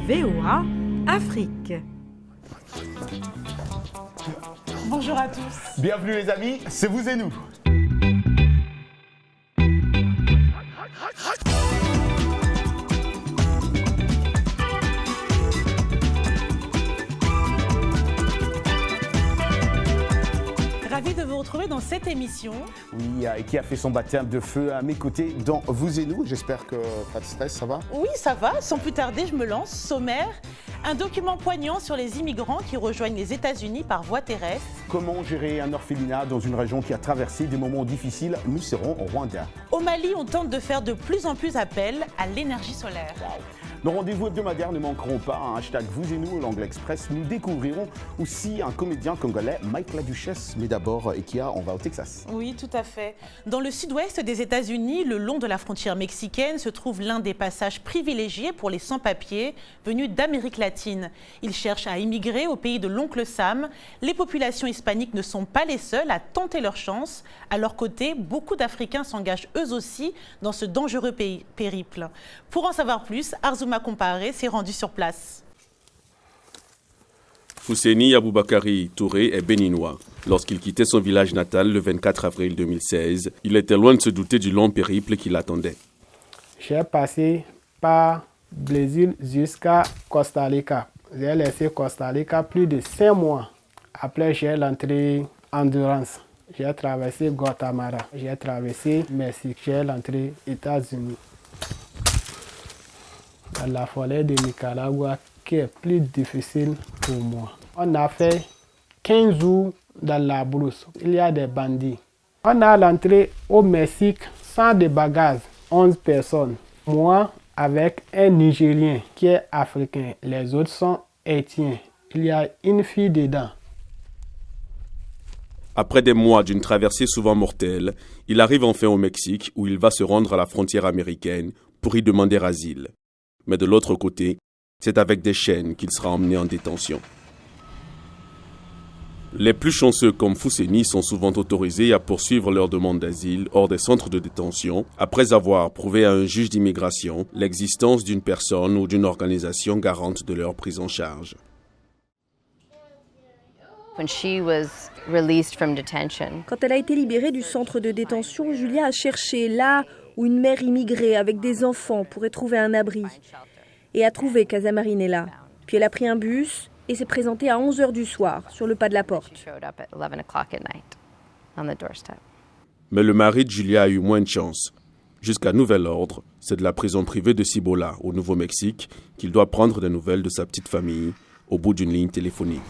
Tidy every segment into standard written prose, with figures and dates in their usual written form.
VOA Afrique. Bonjour à tous. Bienvenue les amis, c'est vous et nous. Ravi de vous retrouver dans cette émission. Oui, et qui a fait son baptême de feu à mes côtés dans Vous et nous. J'espère que pas de stress, ça va? Oui, ça va. Sans plus tarder, je me lance. Sommaire, un document poignant sur les immigrants qui rejoignent les États-Unis par voie terrestre. Comment gérer un orphelinat dans une région qui a traversé des moments difficiles? Nous serons au Rwanda. Au Mali, on tente de faire de plus en plus appel à l'énergie solaire. Wow. Nos rendez-vous hebdomadaires ne manqueront pas. Hashtag Vous et nous, l'Anglais Express. Nous découvrirons aussi un comédien congolais, Mike Laduchesse. Mais d'abord, Ekia, on va au Texas. Oui, tout à fait. Dans le sud-ouest des États-Unis, le long de la frontière mexicaine, se trouve l'un des passages privilégiés pour les sans-papiers venus d'Amérique latine. Ils cherchent à immigrer au pays de l'oncle Sam. Les populations hispaniques ne sont pas les seules à tenter leur chance. À leur côté, beaucoup d'Africains s'engagent eux aussi dans ce dangereux périple. Pour en savoir plus, Arzouma Comparé s'est rendu sur place. Fousseni Aboubakari Touré est béninois. Lorsqu'il quittait son village natal le 24 avril 2016, il était loin de se douter du long périple qui l'attendait. J'ai passé par Brésil jusqu'à Costa Rica. J'ai laissé Costa Rica plus de 5 mois. Après, j'ai l'entrée Endurance. J'ai traversé Guatemala. J'ai traversé Mexique. J'ai l'entrée États-Unis. Dans la forêt de Nicaragua, qui est plus difficile pour moi. On a fait 15 jours dans la brousse. Il y a des bandits. On a l'entrée au Mexique sans de bagages, 11 personnes. Moi, avec un Nigérien qui est africain. Les autres sont haïtiens. Il y a une fille dedans. Après des mois d'une traversée souvent mortelle, il arrive enfin au Mexique où il va se rendre à la frontière américaine pour y demander asile. Mais de l'autre côté, c'est avec des chaînes qu'il sera emmené en détention. Les plus chanceux comme Fousseni sont souvent autorisés à poursuivre leur demande d'asile hors des centres de détention après avoir prouvé à un juge d'immigration l'existence d'une personne ou d'une organisation garante de leur prise en charge. Quand elle a été libérée du centre de détention, Julia a cherché là où une mère immigrée avec des enfants pourrait trouver un abri. Et a trouvé Casa Marinella. Puis elle a pris un bus et s'est présentée à 11h du soir, sur le pas de la porte. Mais le mari de Julia a eu moins de chance. Jusqu'à nouvel ordre, c'est de la prison privée de Cibola, au Nouveau-Mexique, qu'il doit prendre des nouvelles de sa petite famille, au bout d'une ligne téléphonique.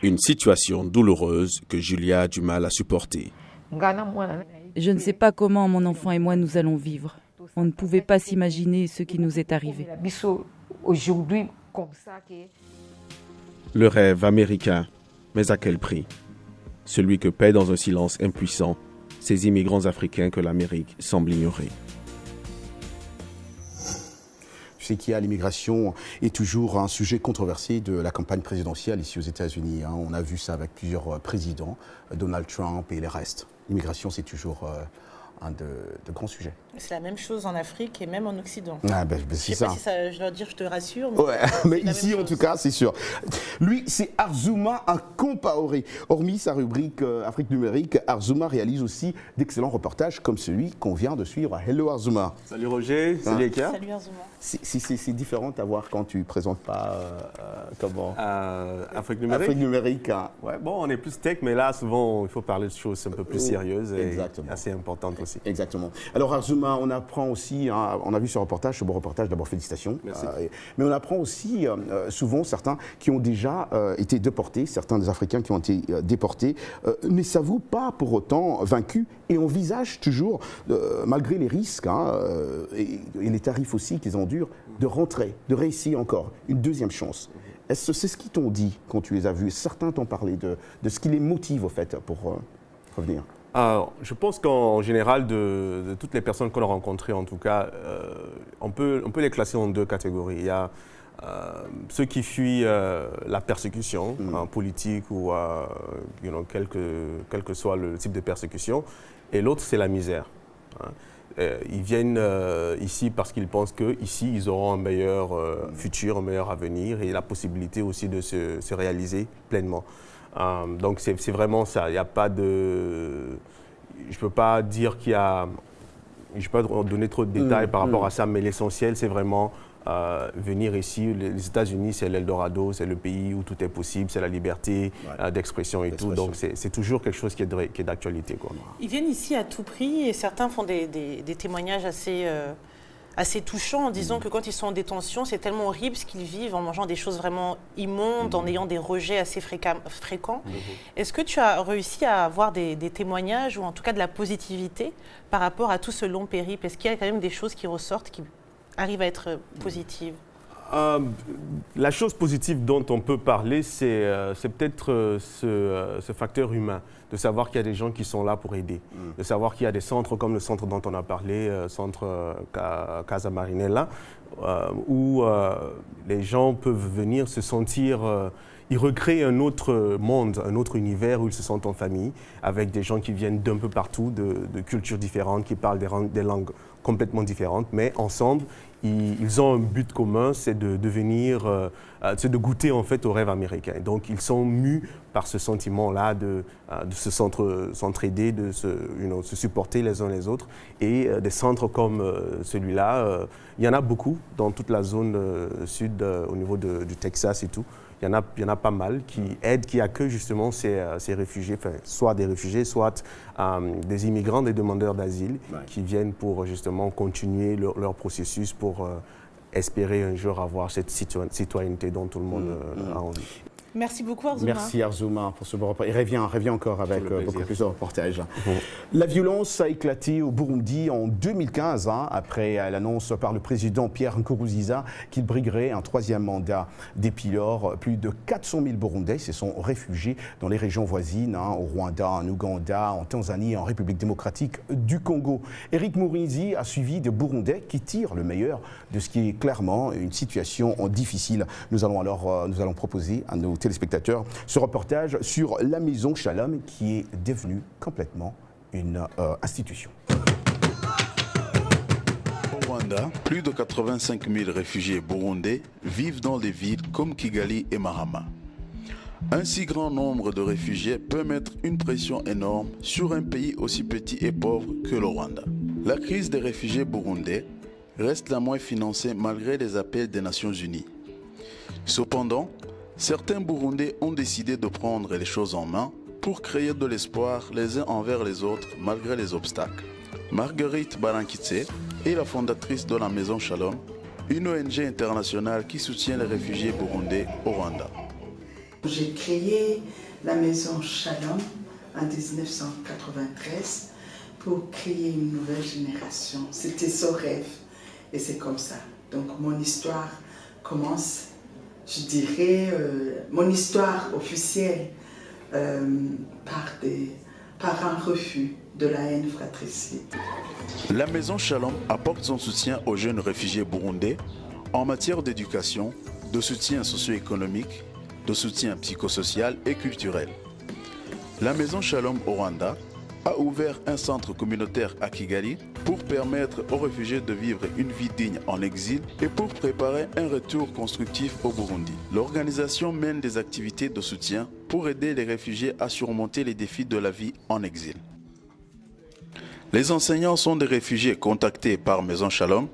Une situation douloureuse que Julia a du mal à supporter. Je ne sais pas comment mon enfant et moi nous allons vivre. On ne pouvait pas s'imaginer ce qui nous est arrivé. Le rêve américain, mais à quel prix? Celui que paient dans un silence impuissant ces immigrants africains que l'Amérique semble ignorer. Je sais qu'il y a l'immigration est toujours un sujet controversé de la campagne présidentielle ici aux États-Unis. On a vu ça avec plusieurs présidents, Donald Trump et les restes. L'immigration, c'est toujours un de grands sujets. C'est la même chose en Afrique et même en Occident. Ah ben, je c'est sais ça. pas si ça, je dois dire, je te rassure. Mais, ouais, mais ici, en tout cas, c'est sûr. Lui, c'est Arzouma Compaoré. Hormis sa rubrique Afrique numérique, Arzouma réalise aussi d'excellents reportages comme celui qu'on vient de suivre. Hello Arzouma. Salut Roger, salut Eka. Salut Arzouma. C'est différent à voir quand tu ne présentes pas comment Afrique numérique. Afrique numérique. Hein. Ouais, bon, on est plus tech, mais là, souvent, il faut parler de choses un peu plus sérieuses et exactement. assez importantes aussi. Exactement. Alors Arzouma, on apprend aussi, hein, on a vu ce reportage, ce beau reportage, d'abord félicitations. Merci. Mais on apprend aussi souvent certains qui ont déjà été déportés, certains des Africains qui ont été déportés, ne s'avouent pas pour autant vaincus et envisagent toujours, malgré les risques hein, et les tarifs aussi qu'ils endurent, de rentrer, de réussir encore, une deuxième chance. Est-ce que c'est ce qu'ils t'ont dit quand tu les as vus? Certains t'ont parlé de ce qui les motive au fait pour revenir. Je pense qu'en général, de toutes les personnes qu'on a rencontrées, en tout cas, on peut les classer en deux catégories. Il y a ceux qui fuient la persécution politique ou quel que soit le type de persécution, et l'autre, c'est la misère. Ils viennent ici parce qu'ils pensent qu'ici, ils auront un meilleur futur, un meilleur avenir et la possibilité aussi de se réaliser pleinement. Donc, c'est vraiment ça. Il n'y a pas de... Je ne peux pas dire qu'il y a... Je ne peux pas donner trop de détails par rapport à ça, mais l'essentiel, c'est vraiment venir ici. Les États-Unis, c'est l'Eldorado, c'est le pays où tout est possible, c'est la liberté d'expression et tout. Donc, c'est toujours quelque chose qui est d'actualité. Ils viennent ici à tout prix et certains font des témoignages assez touchants en disant que quand ils sont en détention, c'est tellement horrible ce qu'ils vivent en mangeant des choses vraiment immondes, en ayant des rejets assez fréquents. Est-ce que tu as réussi à avoir des témoignages ou en tout cas de la positivité par rapport à tout ce long périple? Est-ce qu'il y a quand même des choses qui ressortent, qui arrivent à être positives? La chose positive dont on peut parler, c'est peut-être ce facteur humain, de savoir qu'il y a des gens qui sont là pour aider, de savoir qu'il y a des centres comme le centre dont on a parlé, centre Casa Marinella, où les gens peuvent venir se sentir... Ils recréent un autre monde, un autre univers où ils se sentent en famille, avec des gens qui viennent d'un peu partout, de cultures différentes, qui parlent des langues complètement différentes, mais ensemble, ils ont un but commun, c'est de venir, c'est de goûter en fait au rêve américain. Donc ils sont mus par ce sentiment-là de s'entraider, de se supporter les uns les autres. Et des centres comme celui-là, il y en a beaucoup dans toute la zone sud, au niveau du Texas et tout. Il y en a pas mal qui aident, qui accueillent justement ces réfugiés, soit des réfugiés, soit des immigrants, des demandeurs d'asile, qui viennent pour justement continuer leur processus pour espérer un jour avoir cette citoyenneté dont tout le monde a envie. Merci beaucoup Arzouma. Merci Arzouma pour ce beau reportage. Il revient encore avec beaucoup plus de reportages. La violence a éclaté au Burundi en 2015, après l'annonce par le président Pierre Nkurunziza qu'il briguerait un troisième mandat. Depuis lors, plus de 400 000 Burundais se sont réfugiés dans les régions voisines, au Rwanda, en Ouganda, en Tanzanie et en République démocratique du Congo. Eric Murinzi a suivi des Burundais qui tirent le meilleur de ce qui est clairement une situation difficile. Nous allons proposer à nos téléspectateurs ce reportage sur la maison Shalom qui est devenue complètement une institution. Au Rwanda, plus de 85 000 réfugiés burundais vivent dans des villes comme Kigali et Mahama. Un si grand nombre de réfugiés peut mettre une pression énorme sur un pays aussi petit et pauvre que le Rwanda. La crise des réfugiés burundais reste la moins financée malgré les appels des Nations Unies. Cependant, certains Burundais ont décidé de prendre les choses en main pour créer de l'espoir les uns envers les autres malgré les obstacles. Marguerite Barankitse est la fondatrice de la Maison Shalom, une ONG internationale qui soutient les réfugiés burundais au Rwanda. J'ai créé la Maison Shalom en 1993 pour créer une nouvelle génération. C'était son rêve et c'est comme ça. Donc mon histoire commence, je dirais, mon histoire officielle par un refus de la haine fratricide. La Maison Shalom apporte son soutien aux jeunes réfugiés burundais en matière d'éducation, de soutien socio-économique, de soutien psychosocial et culturel. La Maison Shalom au Rwanda a ouvert un centre communautaire à Kigali pour permettre aux réfugiés de vivre une vie digne en exil et pour préparer un retour constructif au Burundi. L'organisation mène des activités de soutien pour aider les réfugiés à surmonter les défis de la vie en exil. Les enseignants sont des réfugiés contactés par Maison Shalom.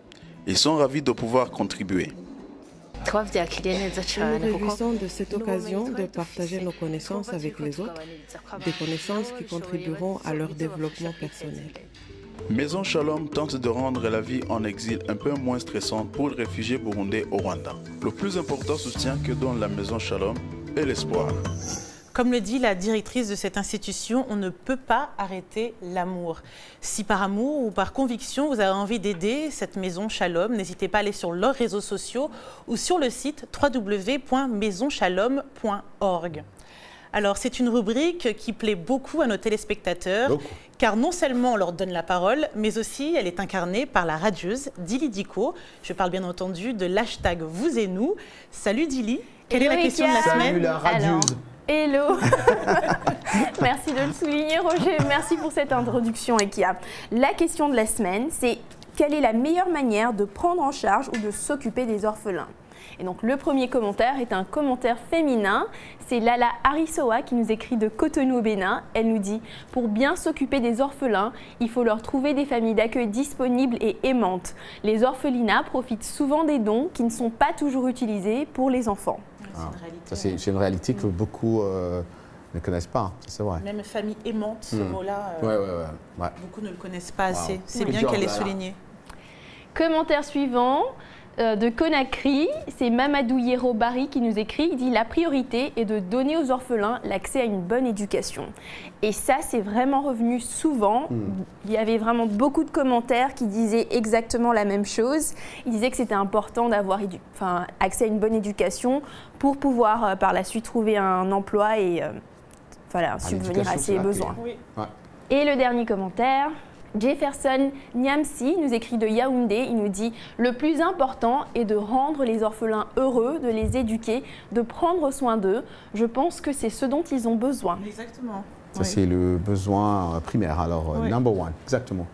Ils sont ravis de pouvoir contribuer. Nous nous réjouissons de cette occasion de partager nos connaissances avec les autres, des connaissances qui contribueront à leur développement personnel. Maison Shalom tente de rendre la vie en exil un peu moins stressante pour les réfugiés burundais au Rwanda. Le plus important soutien que donne la Maison Shalom est l'espoir. Comme le dit la directrice de cette institution, on ne peut pas arrêter l'amour. Si par amour ou par conviction, vous avez envie d'aider cette maison Shalom, n'hésitez pas à aller sur leurs réseaux sociaux ou sur le site www.maisonshalom.org. Alors, c'est une rubrique qui plaît beaucoup à nos téléspectateurs, car non seulement on leur donne la parole, mais aussi elle est incarnée par la radieuse Dili Diko. Je parle bien entendu de l'hashtag Vous et Nous. Salut Dili, quelle est la question de la semaine? Salut la radieuse. Hello. Merci de le souligner, Roger. Merci pour cette introduction, Ekia. La question de la semaine, c'est quelle est la meilleure manière de prendre en charge ou de s'occuper des orphelins? Et donc le premier commentaire est un commentaire féminin. C'est Lala Arisoa qui nous écrit de Cotonou au Bénin. Elle nous dit « Pour bien s'occuper des orphelins, il faut leur trouver des familles d'accueil disponibles et aimantes. Les orphelinats profitent souvent des dons qui ne sont pas toujours utilisés pour les enfants. » C'est une réalité que beaucoup ne connaissent pas, c'est vrai. Même famille aimante, ce mot-là, beaucoup ne le connaissent pas assez. C'est bien qu'elle ait souligné. Commentaire suivant de Conakry, c'est Mamadou Yero Bari qui nous écrit, il dit « La priorité est de donner aux orphelins l'accès à une bonne éducation. » Et ça, c'est vraiment revenu souvent. Il y avait vraiment beaucoup de commentaires qui disaient exactement la même chose. Ils disaient que c'était important d'avoir accès à une bonne éducation pour pouvoir par la suite trouver un emploi et subvenir à ses besoins. Oui. Ouais. Et le dernier commentaire, Jefferson Niamsi nous écrit de Yaoundé, il nous dit « Le plus important est de rendre les orphelins heureux, de les éduquer, de prendre soin d'eux. Je pense que c'est ce dont ils ont besoin. » Exactement. Ça, c'est le besoin primaire, alors number one, exactement.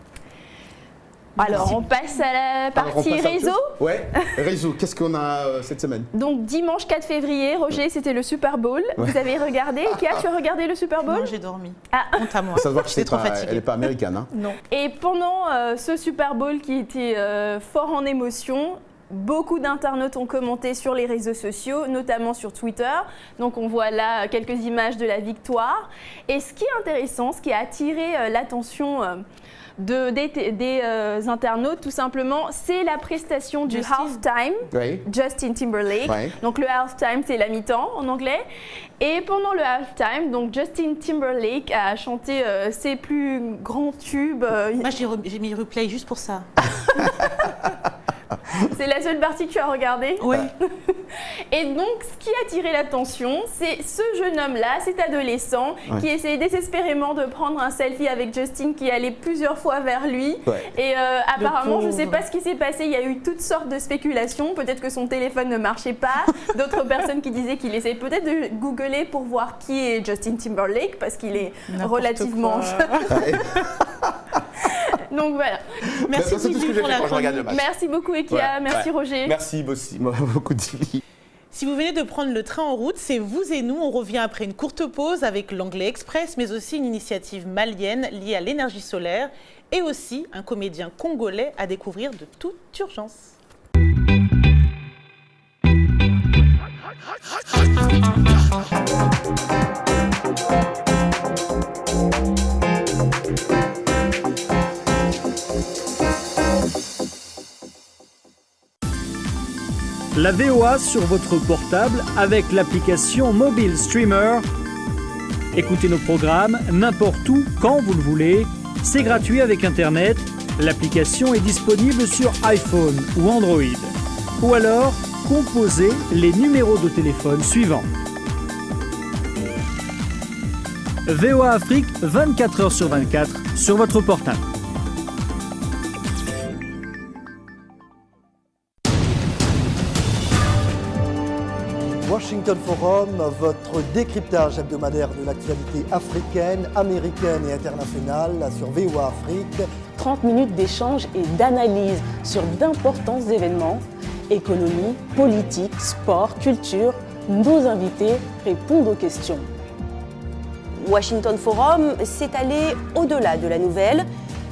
Alors, on passe à la partie réseau. Ouais, réseau. Qu'est-ce qu'on a cette semaine? Donc, dimanche 4 février, Roger, c'était le Super Bowl. Vous avez regardé? Kia, tu as regardé le Super Bowl? Non, j'ai dormi. Honte à moi. Ça se voit que j'étais trop fatiguée. Elle n'est pas américaine. Hein? Non. Et pendant ce Super Bowl qui était fort en émotion, beaucoup d'internautes ont commenté sur les réseaux sociaux, notamment sur Twitter. Donc on voit là quelques images de la victoire. Et ce qui est intéressant, ce qui a attiré l'attention des internautes, tout simplement, c'est la prestation du halftime, Justin Timberlake. Donc le halftime, c'est la mi-temps en anglais. Et pendant le halftime, donc Justin Timberlake a chanté ses plus grands tubes. Moi, j'ai mis replay juste pour ça. C'est la seule partie que tu as regardée? Oui. Et donc, ce qui a attiré l'attention, c'est ce jeune homme-là, cet adolescent, qui essayait désespérément de prendre un selfie avec Justin, qui allait plusieurs fois vers lui. Et apparemment, je ne sais pas ce qui s'est passé, il y a eu toutes sortes de spéculations. Peut-être que son téléphone ne marchait pas. D'autres personnes qui disaient qu'il essayait peut-être de googler pour voir qui est Justin Timberlake, parce qu'il est relativement jeune. Donc voilà. Merci beaucoup Ekia, merci Roger. Merci beaucoup Dili. Si vous venez de prendre le train en route, c'est Vous et Nous. On revient après une courte pause avec l'Anglais Express, mais aussi une initiative malienne liée à l'énergie solaire et aussi un comédien congolais à découvrir de toute urgence. La VOA sur votre portable avec l'application Mobile Streamer. Écoutez nos programmes n'importe où, quand vous le voulez. C'est gratuit avec Internet. L'application est disponible sur iPhone ou Android. Ou alors, composez les numéros de téléphone suivants. VOA Afrique, 24 h sur 24 sur votre portable. Washington Forum, votre décryptage hebdomadaire de l'actualité africaine, américaine et internationale sur VOA Afrique. 30 minutes d'échange et d'analyse sur d'importants événements, économie, politique, sport, culture. Nos invités répondent aux questions. Washington Forum, c'est aller au-delà de la nouvelle,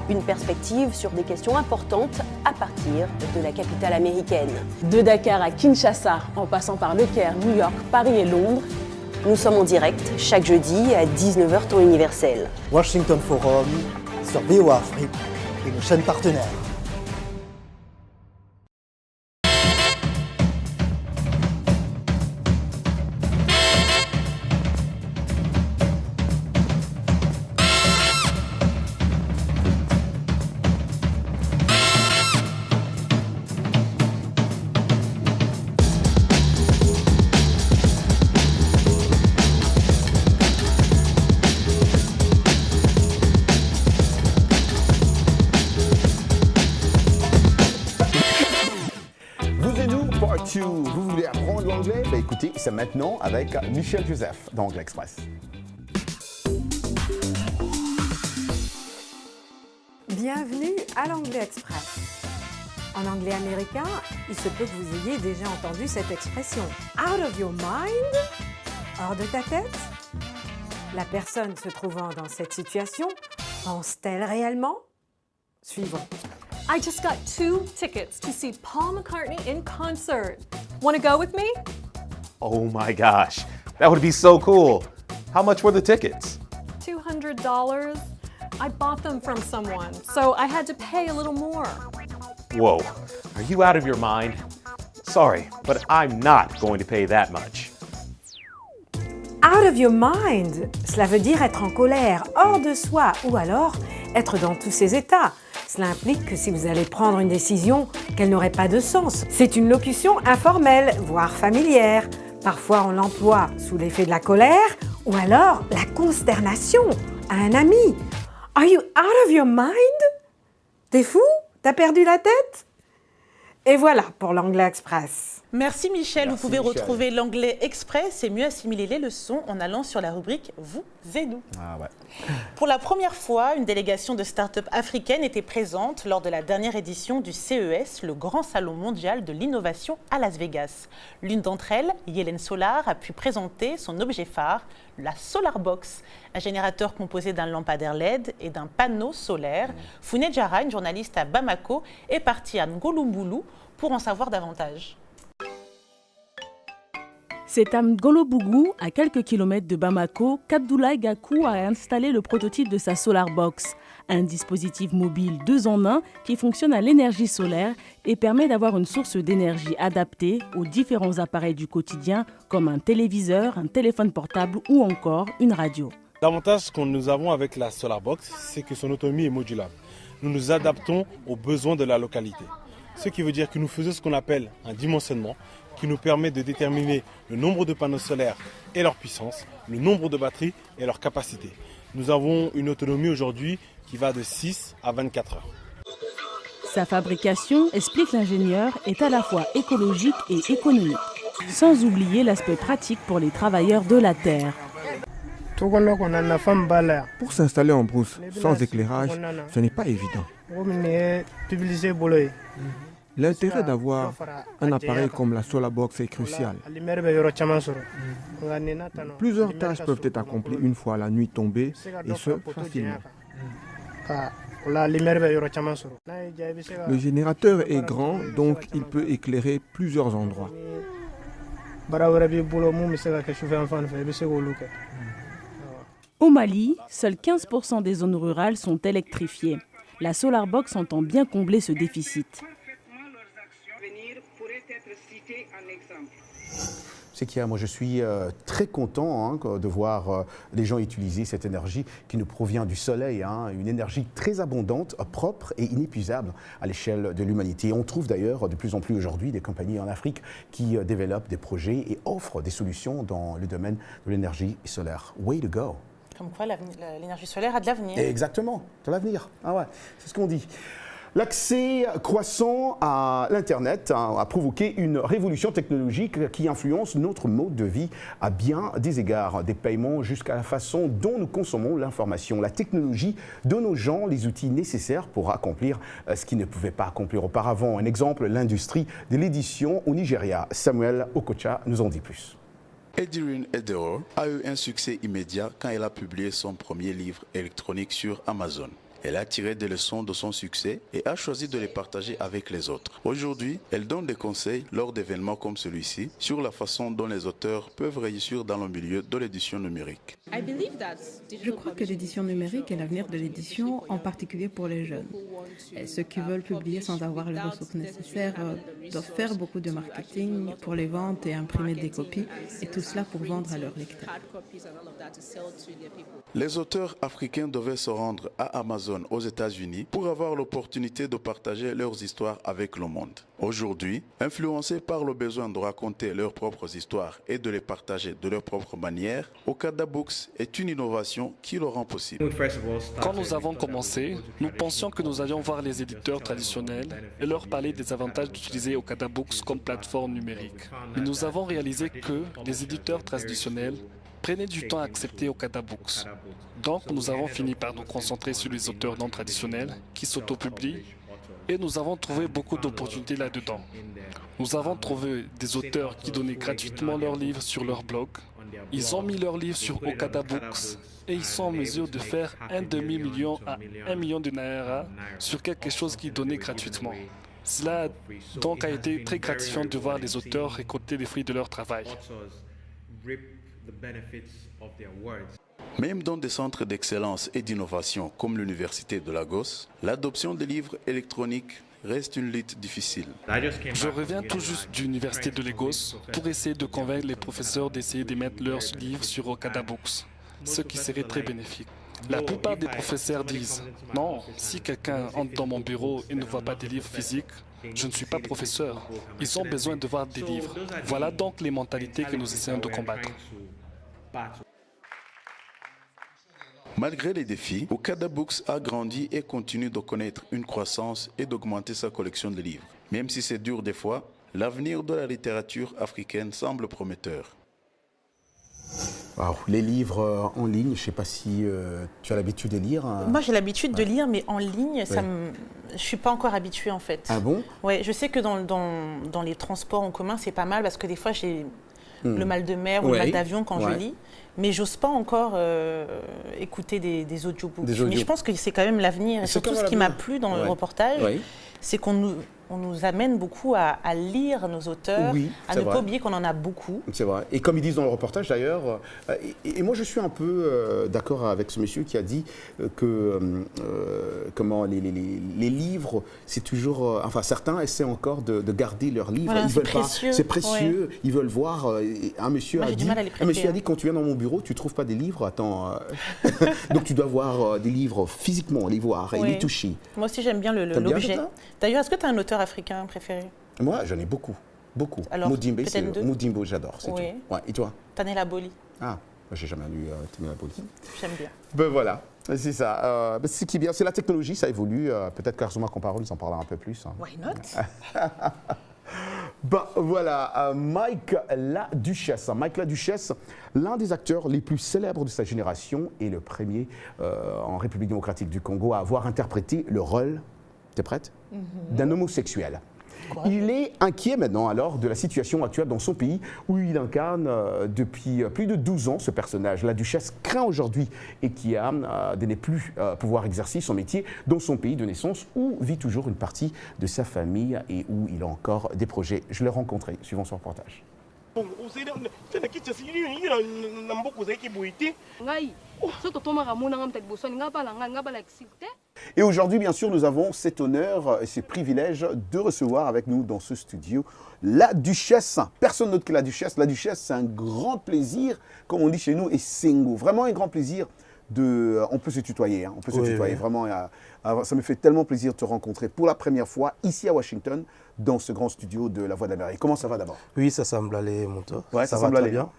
une perspective sur des questions importantes à partir de la capitale américaine. De Dakar à Kinshasa, en passant par Le Caire, New York, Paris et Londres. Nous sommes en direct chaque jeudi à 19h temps universel. Washington Forum sur VOA Afrique et nos chaînes partenaires. Vous voulez apprendre l'anglais? Écoutez, c'est maintenant avec Michel Joseph dans Anglais Express. Bienvenue à l'Anglais Express. En anglais américain, il se peut que vous ayez déjà entendu cette expression « out of your mind », hors de ta tête. La personne se trouvant dans cette situation, pense-t-elle réellement? Suivons. I just got 2 tickets to see Paul McCartney in concert. Want to go with me? Oh my gosh, that would be so cool. How much were the tickets? $200. I bought them from someone, so I had to pay a little more. Whoa, are you out of your mind? Sorry, but I'm not going to pay that much. Out of your mind, cela veut dire être en colère, hors de soi, ou alors être dans tous ses états. Cela implique que si vous allez prendre une décision, qu'elle n'aurait pas de sens. C'est une locution informelle, voire familière. Parfois, on l'emploie sous l'effet de la colère, ou alors la consternation à un ami. Are you out of your mind? T'es fou? T'as perdu la tête? Et voilà pour l'Anglais Express. Merci Michel. Merci vous pouvez Michel. retrouver l'Anglais Express et mieux assimiler les leçons en allant sur la rubrique Vous et nous. Ah ouais. Pour la première fois, une délégation de start-up africaines était présente lors de la dernière édition du CES, le grand salon mondial de l'innovation à Las Vegas. L'une d'entre elles, Yelen Solar, a pu présenter son objet phare, la Solar Box, un générateur composé d'un lampadaire LED et d'un panneau solaire. Founé Diarra, une journaliste à Bamako, est partie à Ngolombulu pour en savoir davantage. C'est à Ngolobougou, à quelques kilomètres de Bamako, qu'Abdoulaye Gakou a installé le prototype de sa Solar Box, un dispositif mobile 2 en 1 qui fonctionne à l'énergie solaire et permet d'avoir une source d'énergie adaptée aux différents appareils du quotidien comme un téléviseur, un téléphone portable ou encore une radio. L'avantage que nous avons avec la Solar Box, c'est que son autonomie est modulable. Nous nous adaptons aux besoins de la localité. Ce qui veut dire que nous faisons ce qu'on appelle un dimensionnement qui nous permet de déterminer le nombre de panneaux solaires et leur puissance, le nombre de batteries et leur capacité. Nous avons une autonomie aujourd'hui qui va de 6 à 24 heures. Sa fabrication, explique l'ingénieur, est à la fois écologique et économique, sans oublier l'aspect pratique pour les travailleurs de la terre. Pour s'installer en brousse sans éclairage, ce n'est pas évident. L'intérêt d'avoir un appareil comme la Solar Box est crucial. Plusieurs tâches peuvent être accomplies une fois la nuit tombée, et ce, facilement. Le générateur est grand, donc il peut éclairer plusieurs endroits. Au Mali, seuls 15% des zones rurales sont électrifiées. La Solar Box entend bien combler ce déficit. C'est qu'il y a, moi je suis très content de voir les gens utiliser cette énergie qui nous provient du soleil, une énergie très abondante, propre et inépuisable à l'échelle de l'humanité. On trouve d'ailleurs de plus en plus aujourd'hui des compagnies en Afrique qui développent des projets et offrent des solutions dans le domaine de l'énergie solaire. Way to go! Comme quoi l'énergie solaire a de l'avenir. Exactement, de l'avenir. Ah ouais, c'est ce qu'on dit. L'accès croissant à l'Internet a provoqué une révolution technologique qui influence notre mode de vie à bien des égards, des paiements jusqu'à la façon dont nous consommons l'information. La technologie donne aux gens les outils nécessaires pour accomplir ce qu'ils ne pouvaient pas accomplir auparavant. Un exemple, l'industrie de l'édition au Nigeria. Samuel Okocha nous en dit plus. Edirin Edero a eu un succès immédiat quand elle a publié son premier livre électronique sur Amazon. Elle a tiré des leçons de son succès et a choisi de les partager avec les autres. Aujourd'hui, elle donne des conseils lors d'événements comme celui-ci sur la façon dont les auteurs peuvent réussir dans le milieu de l'édition numérique. Je crois que l'édition numérique est l'avenir de l'édition, en particulier pour les jeunes. Et ceux qui veulent publier sans avoir les ressources nécessaires doivent faire beaucoup de marketing pour les ventes et imprimer des copies, et tout cela pour vendre à leurs lecteurs. Les auteurs africains devaient se rendre à Amazon Amazon aux États-Unis pour avoir l'opportunité de partager leurs histoires avec le monde. Aujourd'hui, influencés par le besoin de raconter leurs propres histoires et de les partager de leur propre manière, Okada Books est une innovation qui le rend possible. Quand nous avons commencé, nous pensions que nous allions voir les éditeurs traditionnels et leur parler des avantages d'utiliser Okada Books comme plateforme numérique. Mais nous avons réalisé que les éditeurs traditionnels prenaient du temps à accepter Okada Books. Donc nous avons fini par nous concentrer sur les auteurs non traditionnels qui s'autopublient et nous avons trouvé beaucoup d'opportunités là-dedans. Nous avons trouvé des auteurs qui donnaient gratuitement leurs livres sur leur blog. Ils ont mis leurs livres sur Okada Books et ils sont en mesure de faire un demi-million à 1 million de naira sur quelque chose qu'ils donnaient gratuitement. Cela donc a été très gratifiant de voir les auteurs récolter les fruits de leur travail. Même dans des centres d'excellence et d'innovation comme l'Université de Lagos, l'adoption des livres électroniques reste une lutte difficile. Je reviens tout juste de l'Université de Lagos pour essayer de convaincre les professeurs d'essayer de mettre leurs livres sur Okada Books, ce qui serait très bénéfique. La plupart des professeurs disent « Non, si quelqu'un entre dans mon bureau et ne voit pas des livres physiques, je ne suis pas professeur. Ils ont besoin de voir des livres. » Voilà donc les mentalités que nous essayons de combattre. Malgré les défis, Okada Books a grandi et continue de connaître une croissance et d'augmenter sa collection de livres. Même si c'est dur des fois, l'avenir de la littérature africaine semble prometteur. Wow, les livres en ligne, je ne sais pas si tu as l'habitude de lire. Moi, j'ai l'habitude de lire, mais en ligne, je ne suis pas encore habituée en fait. Ah bon? Ouais, je sais que dans les transports en commun, c'est pas mal parce que des fois, j'ai le mal de mer ou le mal d'avion quand je lis. Mais j'ose pas encore écouter des audiobooks. Mais je pense que c'est quand même l'avenir. Et surtout, ce qui m'a plu dans le reportage, c'est qu'on nous amène beaucoup à lire nos auteurs, à ne pas oublier qu'on en a beaucoup. C'est vrai. Et comme ils disent dans le reportage d'ailleurs, et moi je suis un peu d'accord avec ce monsieur qui a dit que comment les livres, c'est toujours... enfin, certains essaient encore de garder leurs livres. Voilà, ils veulent précieux. Pas. C'est précieux. Ouais. Ils veulent voir. Un monsieur a dit, quand tu viens dans mon bureau, tu ne trouves pas des livres. Attends. Donc tu dois voir des livres physiquement, les voir et les toucher. Moi aussi j'aime bien l'objet. D'ailleurs, est-ce que tu as un auteur africain préféré? Moi, j'en ai beaucoup. Alors, Mudimbe, j'adore, c'est tout. Ouais. Et toi? Tanela Boli. Ah, j'ai jamais lu Tanela Boli. J'aime bien. Ben voilà, c'est ça. Ce qui est bien, c'est la technologie, ça évolue. Peut-être qu'Arzuma Comparole nous en parlera un peu plus. Hein. Why not? Ben voilà, Mike Laduchesse. Mike Laduchesse, l'un des acteurs les plus célèbres de sa génération et le premier en République démocratique du Congo à avoir interprété le rôle, t'es prête? D'un homosexuel. Il est inquiet maintenant alors de la situation actuelle dans son pays où il incarne depuis plus de 12 ans ce personnage. La duchesse craint aujourd'hui et qui a de ne plus pouvoir exercer son métier dans son pays de naissance où vit toujours une partie de sa famille et où il a encore des projets. Je l'ai rencontré, suivant son reportage. Et aujourd'hui, bien sûr, nous avons cet honneur et ce privilège de recevoir avec nous dans ce studio la duchesse. Personne d'autre que la duchesse. La duchesse, c'est un grand plaisir, comme on dit chez nous, et Sengo. Vraiment un grand plaisir. On peut se tutoyer, hein, on peut se tutoyer. Vraiment, ça me fait tellement plaisir de te rencontrer pour la première fois ici à Washington, dans ce grand studio de La Voix d'Amérique. Comment ça va d'abord? Oui, ça semble aller, mon tour. Ouais, ça semble aller bien.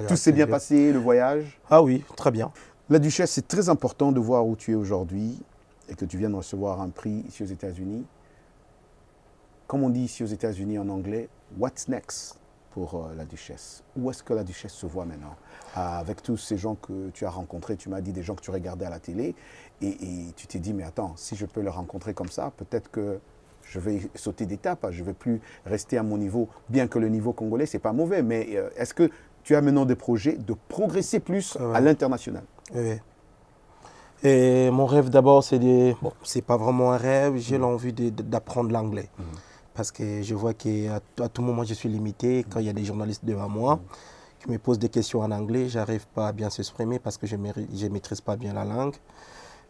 Tout s'est bien passé, le voyage? Ah oui, très bien. La duchesse, c'est très important de voir où tu es aujourd'hui et que tu viens de recevoir un prix ici aux États-Unis. Comme on dit ici aux États-Unis en anglais, what's next pour la duchesse? Où est-ce que la duchesse se voit maintenant? Avec tous ces gens que tu as rencontrés, tu m'as dit des gens que tu regardais à la télé et tu t'es dit, mais attends, si je peux les rencontrer comme ça, peut-être que je vais sauter d'étape, je ne vais plus rester à mon niveau, bien que le niveau congolais, ce n'est pas mauvais, mais est-ce que tu as maintenant des projets de progresser plus à l'international? Oui. Et mon rêve d'abord, c'est bon, c'est pas vraiment un rêve, j'ai l'envie d'apprendre l'anglais. Parce que je vois qu'à tout moment, je suis limité. Quand il y a des journalistes devant moi qui me posent des questions en anglais, je n'arrive pas à bien s'exprimer parce que je ne maîtrise pas bien la langue.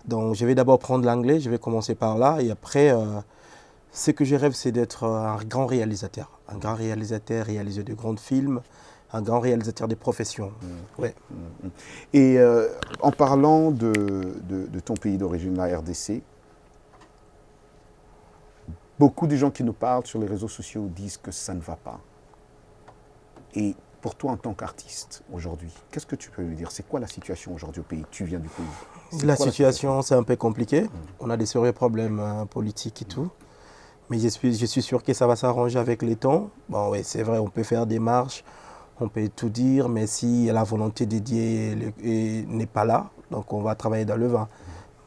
Donc, je vais d'abord prendre l'anglais, je vais commencer par là. Et après, ce que je rêve, c'est d'être un grand réalisateur. Un grand réalisateur, réaliser de grands films, un grand réalisateur des professions. Ouais. Et en parlant de ton pays d'origine, la RDC, beaucoup de gens qui nous parlent sur les réseaux sociaux disent que ça ne va pas. Et pour toi, en tant qu'artiste, aujourd'hui, qu'est-ce que tu peux nous dire? C'est quoi la situation aujourd'hui au pays? Tu viens du pays. La situation, c'est un peu compliqué. On a des sérieux problèmes politiques et tout. Mais je suis sûr que ça va s'arranger avec les temps. Bon, oui, c'est vrai, on peut faire des marches, on peut tout dire, mais si la volonté de Dieu n'est pas là, donc on va travailler dans le vent.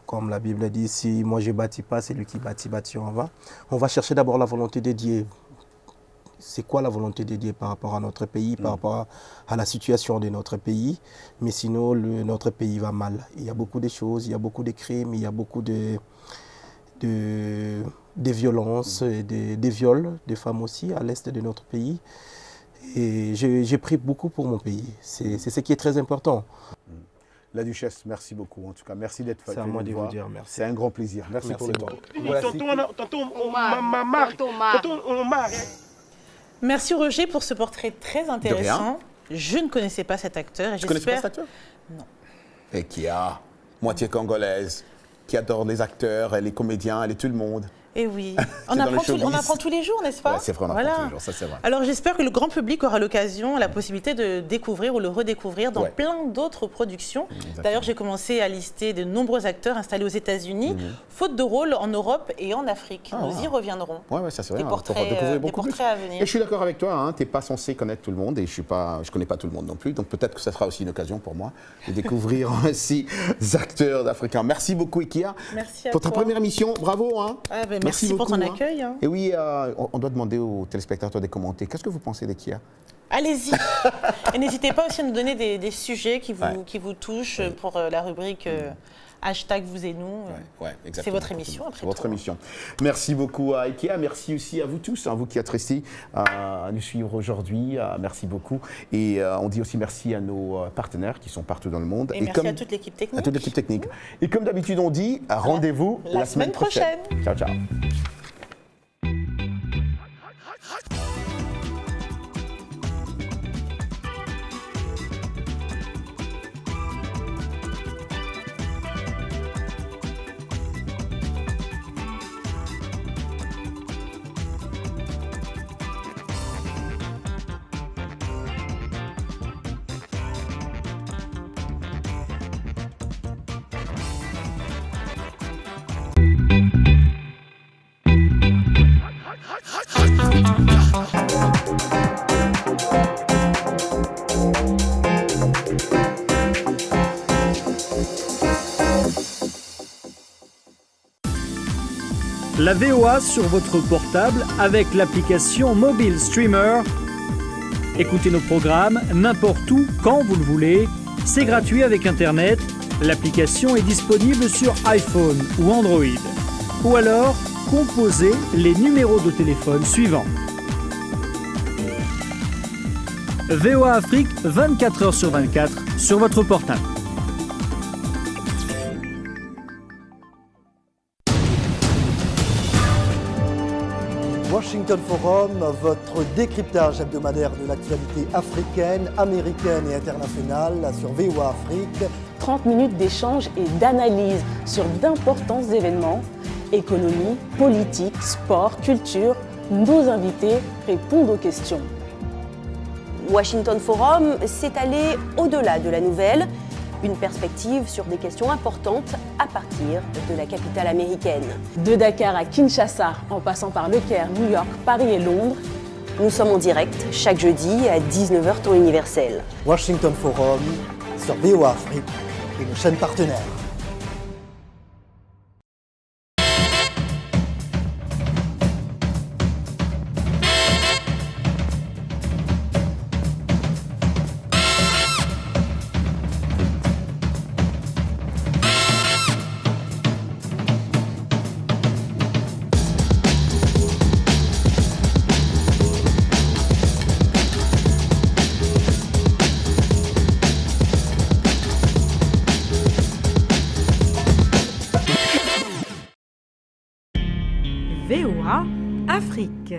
Comme la Bible dit, si moi je ne bâtis pas, c'est lui qui bâtit en vain. On va chercher d'abord la volonté de Dieu. C'est quoi la volonté de Dieu par rapport à notre pays, par rapport à la situation de notre pays. Mais sinon, notre pays va mal. Il y a beaucoup de choses, il y a beaucoup de crimes, il y a beaucoup de violences, des viols de femmes aussi à l'est de notre pays. Et j'ai pris beaucoup pour mon pays. C'est ce qui est très important. La Duchesse, merci beaucoup. En tout cas, merci d'être venue. C'est à moi de vous dire merci. C'est un grand plaisir. Merci pour le temps. Merci Roger pour ce portrait très intéressant. Je ne connaissais pas cet acteur. Tu ne connaissais pas cet acteur? Non. Et qui a moitié congolaise, qui adore les acteurs, les comédiens, tout le monde. Et oui, on apprend tous les jours, n'est-ce pas? Ouais, c'est vrai, on apprend tous les jours, ça c'est vrai. Alors j'espère que le grand public aura l'occasion, la possibilité de découvrir ou le redécouvrir dans plein d'autres productions. D'ailleurs, j'ai commencé à lister de nombreux acteurs installés aux États-Unis, faute de rôle en Europe et en Afrique. Nous y reviendrons. Ouais, ça c'est vrai. Des portraits à venir. Et je suis d'accord avec toi, tu n'es pas censé connaître tout le monde et je ne connais pas tout le monde non plus. Donc peut-être que ça sera aussi une occasion pour moi de découvrir aussi des acteurs d'Africains. Merci beaucoup, Ikia. Merci à pour ta première émission. Bravo. Merci pour ton accueil. Et oui, on doit demander aux téléspectateurs de commenter. Qu'est-ce que vous pensez d'Ikia? Allez-y. Et n'hésitez pas aussi à nous donner des sujets qui vous touchent pour la rubrique hashtag vous et nous. C'est votre émission après. C'est votre émission. Merci beaucoup à Ikia. Merci aussi à vous tous, vous qui êtes restés à nous suivre aujourd'hui. Merci beaucoup. Et on dit aussi merci à nos partenaires qui sont partout dans le monde. Et merci à toute l'équipe technique. À toute l'équipe technique. Et comme d'habitude, on dit rendez-vous la semaine prochaine. Ciao, ciao. La VOA sur votre portable avec l'application Mobile Streamer. Écoutez nos programmes n'importe où, quand vous le voulez. C'est gratuit avec Internet. L'application est disponible sur iPhone ou Android. Ou alors, composez les numéros de téléphone suivants. VOA Afrique, 24 h sur 24 sur votre portable. Washington Forum, votre décryptage hebdomadaire de l'actualité africaine, américaine et internationale sur VOA Afrique. 30 minutes d'échange et d'analyse sur d'importants événements, économie, politique, sport, culture. Nos invités répondent aux questions. Washington Forum, c'est aller au-delà de la nouvelle, une perspective sur des questions importantes à partir de la capitale américaine. De Dakar à Kinshasa, en passant par Le Caire, New York, Paris et Londres. Nous sommes en direct chaque jeudi à 19 h temps universel. Washington Forum sur VOA Afrique et nos chaînes partenaires. VOA Afrique.